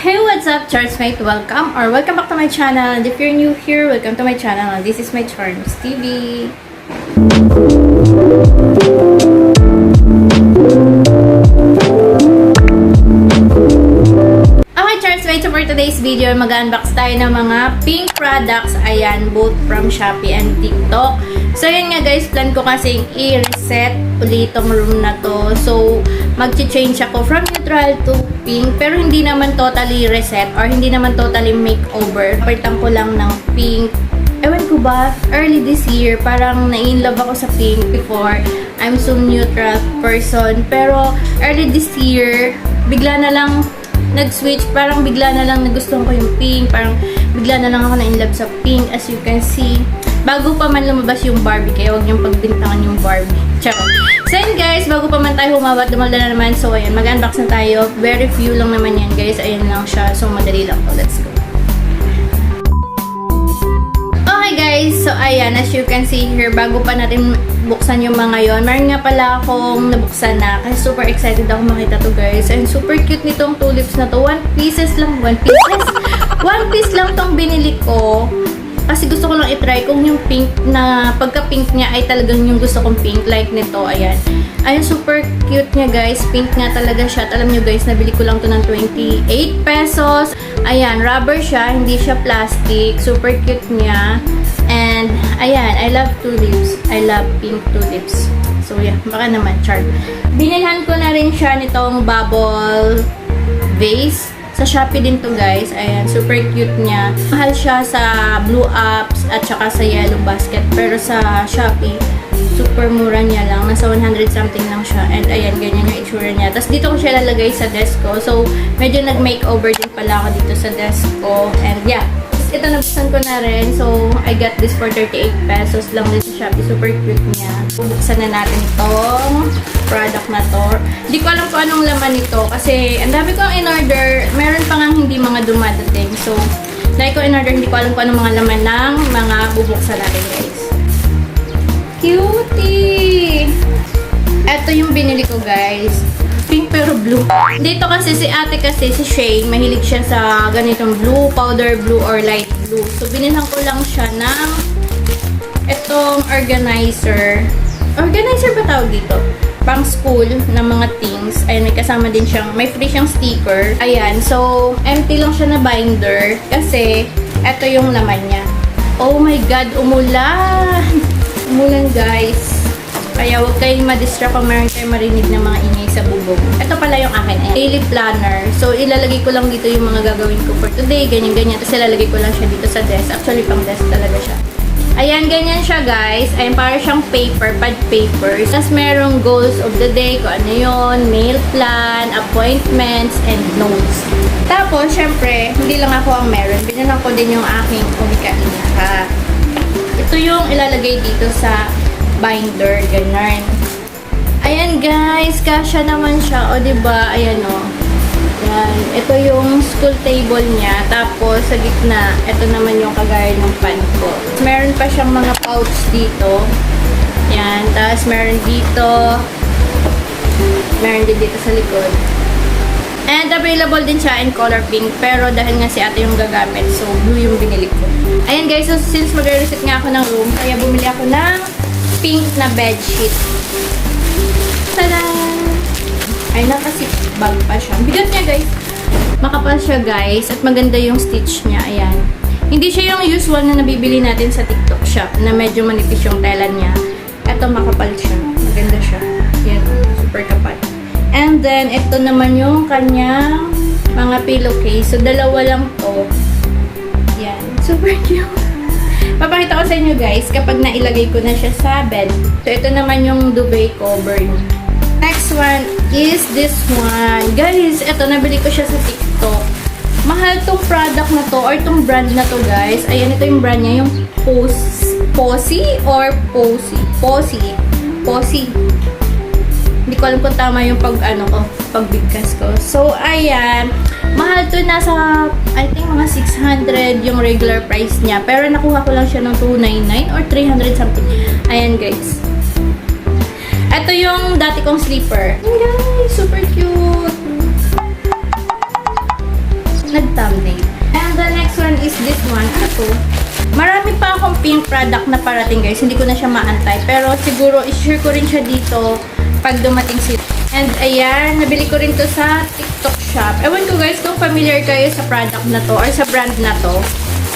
Hey, what's up, Charmsmate? Welcome back to my channel. And if you're new here, welcome to my channel. And this is my Charms TV. Okay, Charmsmate, so for today's video, mag-unbox tayo ng mga pink products. Ayan, both from Shopee and TikTok. So, yun nga guys, plan ko kasing i-reset ulit tong room na to. So, mag-change ako from neutral to pink. Pero hindi naman totally reset or hindi naman totally makeover. Palitan ko lang ng pink. Ewan ko ba, early this year, parang na-inlove ako sa pink before. I'm so neutral person. Pero, early this year, bigla na lang nag-switch. Parang bigla na lang nagustuhan ko yung pink. Parang bigla na lang ako na-inlove sa pink. As you can see, bago pa man lumabas yung Barbie, kaya huwag niyong pagbintangan yung Barbie. Charot. So yun guys, bago pa man tayo humawat, dumalda na naman. So ayun, mag-unbox na tayo. Very few lang naman yan guys. Ayun lang siya. So madali lang to. Let's go. Okay guys, so ayan, as you can see here, bago pa natin buksan yung mga yon, meron nga pala akong nabuksan na. Kasi super excited ako makita to guys. And super cute nitong tulips na to. 1 piece lang tong binili ko. Kasi gusto ko lang i-try kung yung pink na, pagka-pink niya ay talagang yung gusto kong pink. Like nito, ayan. Ayan, super cute niya guys. Pink nga talaga siya. At alam nyo guys, nabili ko lang to ng 28 pesos. Ayan, rubber siya. Hindi siya plastic. Super cute niya. And, ayan, I love tulips. I love pink tulips. So, yeah, baka naman, char. Binilhan ko na rin siya nitong bubble vase. Sa Shopee din to guys. Ayan, super cute niya. Mahal siya sa Blue Apps at saka sa Yellow Basket. Pero sa Shopee, super mura niya lang. Nasa 100 something lang siya. And ayan, ganyan yung itsura niya. Tapos dito ko siya lalagay sa desk ko. So, medyo nag-makeover din pala ako dito sa desk ko. And yeah, ito nabuksan ko na rin. So, I got this for 38 pesos lang din sa Shopee. Super cute niya. Bubuksan na natin itong product na to. Hindi ko alam kung anong laman nito kasi ang dami kong in-order. Meron pa nga hindi mga dumadating. So, dahil ko in-order, hindi ko alam kung anong mga laman ng mga bubuksan natin guys. Cutie! Ito yung binili ko guys. Pink pero blue. Dito kasi si ate kasi, si Shane, mahilig siya sa ganitong blue, powder blue or light blue. So, binilhan ko lang siya ng itong organizer. Organizer ba tawag dito? Pang school ng mga things. Ayan, may kasama din siyang, may free siyang sticker. Ayan, so, empty lang siya na binder kasi ito yung laman niya. Oh my God, umulan! Umulan guys. Kaya huwag kayong ma-distract kung meron kayong marinig na mga ingay sa bubong. Ito pala yung akin. Ayan. Daily planner. So, ilalagay ko lang dito yung mga gagawin ko for today. Ganyan-ganyan. Tapos ilalagay ko lang siya dito sa desk. Actually, pang desk talaga siya. Ayan, ganyan siya guys. Ayan, para siyang paper, pad papers. Tapos merong goals of the day, kung ano yun, mail plan, appointments, and notes. Tapos, syempre, hindi lang ako ang meron. Binalan ko din yung aking umika-ika. Ito yung ilalagay dito sa binder, ganyan. Ayan guys, kasya naman siya. O, diba? Ayan o. Yan. Ito yung school table niya. Tapos, sa gitna, ito naman yung kagaya ng pan ko. Meron pa siyang mga pouch dito. Yan. Tapos, meron dito. Meron din dito sa likod. And, available din siya in color pink. Pero, dahil nga si ate yung gagamit, so, blue yung binili ko. Ayan guys, so, since mag-reset nga ako ng room, kaya bumili ako ng pink na bedsheet. Tada! Ay, nakasip bag pa siya. Bigat niya, guys. Makapal siya, guys. At maganda yung stitch niya. Ayan. Hindi siya yung usual na nabibili natin sa TikTok shop na medyo manipis yung tela niya. Ito, makapal siya. Maganda siya. Ayan. Super kapal. And then, ito naman yung kanyang mga pillowcase. So, dalawa lang to. Ayan. Super cute. Papakita ko sa inyo, guys, kapag nailagay ko na siya sa bed. So, ito naman yung duvet cover niya. Next one is this one. Guys, ito, nabili ko siya sa TikTok. Mahal tong product na to, or tong brand na to, guys. Ayan, ito yung brand niya, yung Posy or Posy. Hindi ko alam kung tama yung pagbigkas ko. So, ayan. Mahal to, nasa, I think, mga 600 yung regular price niya. Pero, nakuha ko lang siya ng 299 or 300 something. Ayan, guys. Ito yung dati kong slipper. Guys, super cute. is this one. Ito. Marami pa akong pink product na parating guys. Hindi ko na siya maantay. Pero siguro i-share ko rin siya dito pag dumating sila. And ayan, nabili ko rin to sa TikTok shop. Ewan ko guys kung familiar kayo sa product na to or sa brand na to.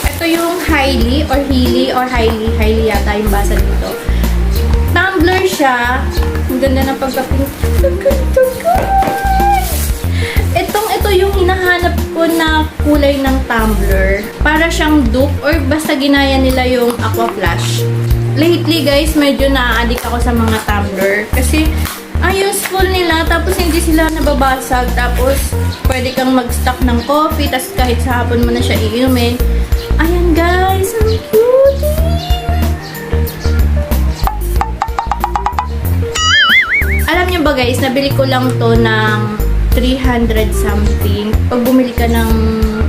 Ito yung Highly or Healy or Highly yata yung basa dito. Tumbler siya. Ang ganda ng pagka-pink. Ito yung hinahanap ko na kulay ng tumbler. Para siyang dupe or basta ginaya nila yung Aqua Flash. Lately guys, medyo na-addict ako sa mga tumbler. Kasi ang useful nila, tapos hindi sila nababasag. Tapos pwede kang mag-stock ng coffee, tapos kahit sa hapon mo na siya iinumin. Ayan guys, ang cute! Alam niyo ba guys, nabili ko lang to ng 300 something. Pag bumili ka ng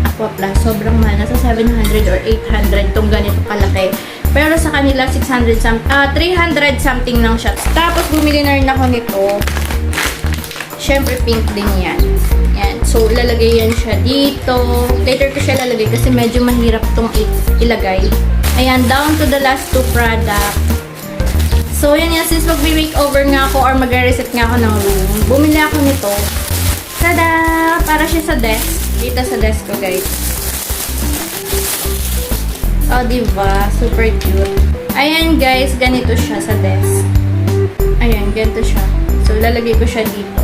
Aqua Plus, sobrang mahal. Nasa 700 or 800 tong ganito kalaki. Pero sa kanila, 300 something lang siya. Tapos bumili na rin ako nito. Siyempre, pink din yan. Yan. So, ilalagay yan siya dito. Later ko siya lalagay kasi medyo mahirap tong ilagay. Ayan, down to the last two product. So, yan yan. Since mag-makeover nga ako or mag-reset nga ako ng room, bumili ako nito. Tada! Para siya sa desk. Dito sa desk ko, guys. Oh, diba? Super cute. Ayan, guys. Ganito siya sa desk. Ayan, ganito siya. So, lalagay ko siya dito.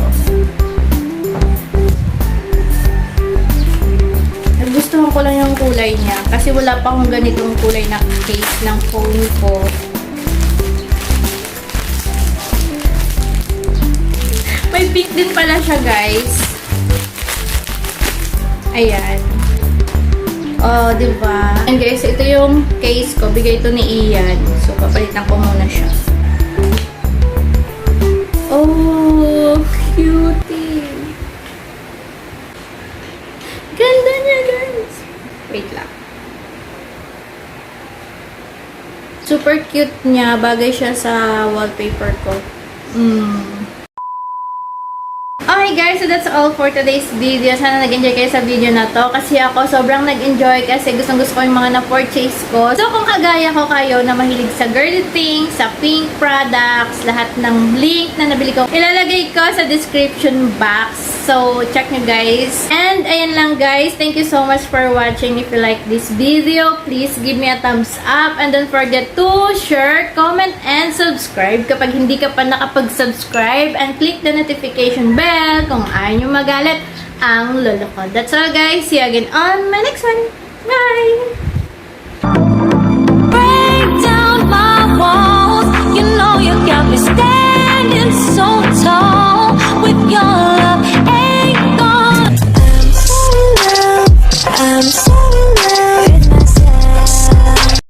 Nagustuhan ko lang yung kulay niya. Kasi wala pa akong ganitong kulay na case ng phone ko. May pink din pala siya, guys. Ayan. Oh, diba? And guys, ito yung case ko. Bigay ito ni Ian. So, papalitan ko muna siya. Oh, cutie. Ganda niya, guys. Wait lang. Super cute niya. Bagay siya sa wallpaper ko. Okay guys, so that's all for today's video. Sana nag-enjoy kayo sa video na to. Kasi ako sobrang nag-enjoy kasi gustong-gusto ko yung mga na-purchase ko. So kung kagaya ko kayo na mahilig sa girly things, sa pink products, lahat ng link na nabili ko, ilalagay ko sa description box. So check nyo guys. And ayan lang guys, thank you so much for watching. If you like this video, please give me a thumbs up. And don't forget to share, comment, and subscribe kapag hindi ka pa nakapag-subscribe. And click the notification bell kung ayaw nyo magalit ang lolo ko. That's all guys. See you again on my next one. Bye!